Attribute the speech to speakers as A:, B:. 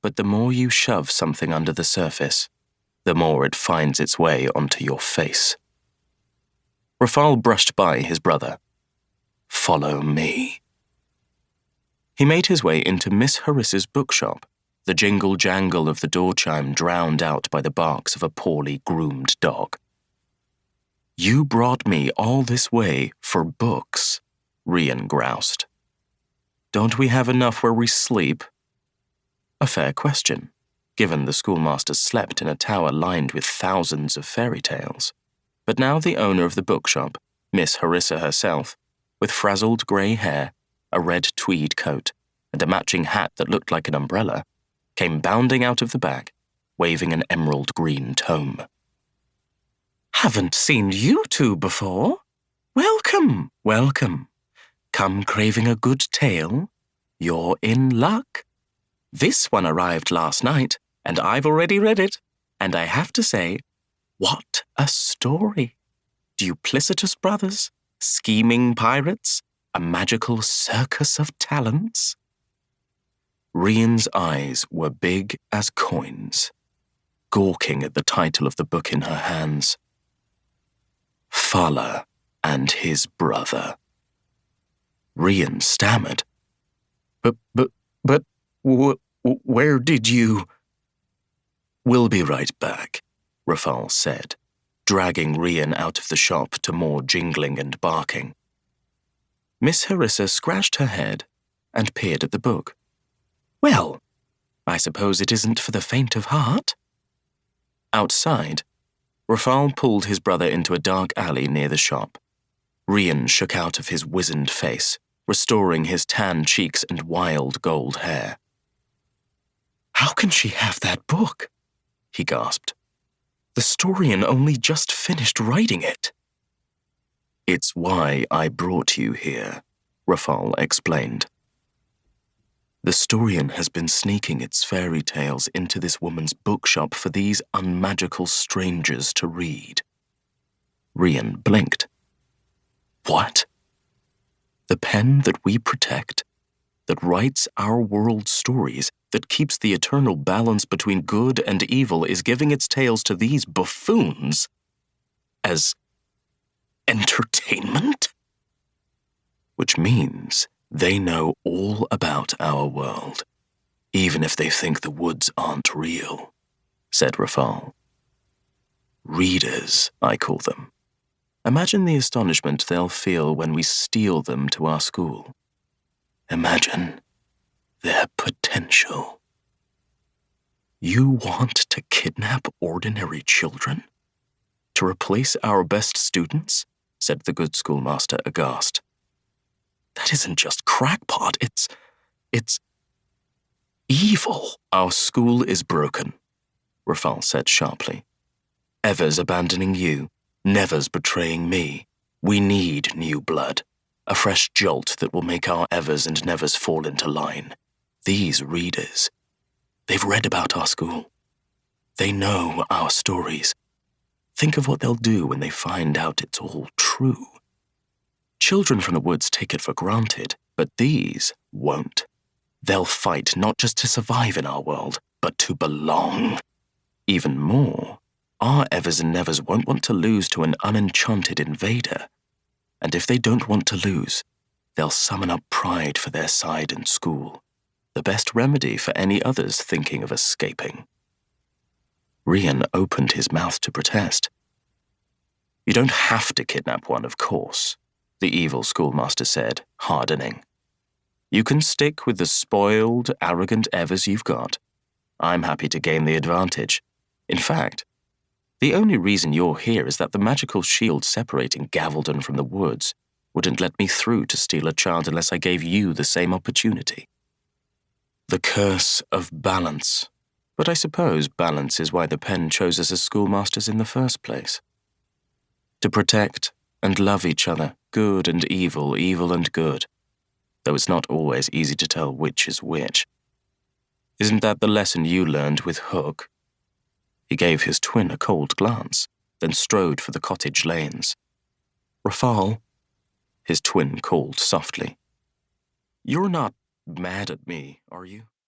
A: but the more you shove something under the surface, the more it finds its way onto your face. Rafal brushed by his brother. "Follow me." He made his way into Miss Harissa's bookshop, the jingle-jangle of the door chime drowned out by the barks of a poorly groomed dog. "You brought me all this way for books," Rian groused. "Don't we have enough where we sleep?" A fair question, given the schoolmasters slept in a tower lined with thousands of fairy tales. But now the owner of the bookshop, Miss Harissa herself, with frazzled grey hair, a red tweed coat, and a matching hat that looked like an umbrella, came bounding out of the back, waving an emerald green tome. "Haven't seen you two before. Welcome, welcome. Come craving a good tale? You're in luck. This one arrived last night, and I've already read it, and I have to say, what a story. Duplicitous brothers, scheming pirates, a magical circus of talents." Rian's eyes were big as coins, gawking at the title of the book in her hands. Fala and his brother. Rian stammered. But, where did you... "We'll be right back," Rafal said, dragging Rian out of the shop to more jingling and barking. Miss Harissa scratched her head and peered at the book. "Well, I suppose it isn't for the faint of heart." Outside, Rafal pulled his brother into a dark alley near the shop. Rian shook out of his wizened face, restoring his tan cheeks and wild gold hair. "How can she have that book?" he gasped. "The Storian only just finished writing it." "It's why I brought you here," Rafal explained. "The Storian has been sneaking its fairy tales into this woman's bookshop for these unmagical strangers to read." Rian blinked. "What? The pen that we protect, that writes our world's stories, that keeps the eternal balance between good and evil, is giving its tales to these buffoons as entertainment? Which means they know all about our world, even if they think the woods aren't real," said Rafal. "Readers, I call them. Imagine the astonishment they'll feel when we steal them to our school. Imagine their potential." "You want to kidnap ordinary children? To replace our best students?" said the good schoolmaster, aghast. "That isn't just crackpot, it's evil." "Our school is broken," Rafal said sharply. "Ever's abandoning you, Never's betraying me. We need new blood, a fresh jolt that will make our Evers and Nevers fall into line. These readers, they've read about our school. They know our stories. Think of what they'll do when they find out it's all true. Children from the woods take it for granted, but these won't. They'll fight not just to survive in our world, but to belong. Even more, our Evers and Nevers won't want to lose to an unenchanted invader. And if they don't want to lose, they'll summon up pride for their side in school, the best remedy for any others thinking of escaping." Rian opened his mouth to protest. "You don't have to kidnap one, of course," the evil schoolmaster said, hardening. "You can stick with the spoiled, arrogant Evers you've got. I'm happy to gain the advantage. In fact, the only reason you're here is that the magical shield separating Gaveldon from the woods wouldn't let me through to steal a child unless I gave you the same opportunity. The curse of balance. But I suppose balance is why the pen chose us as schoolmasters in the first place. To protect and love each other, good and evil, evil and good, though it's not always easy to tell which is which. Isn't that the lesson you learned with Hook?" He gave his twin a cold glance, then strode for the cottage lanes. "Rafal," his twin called softly. "You're not mad at me, are you?"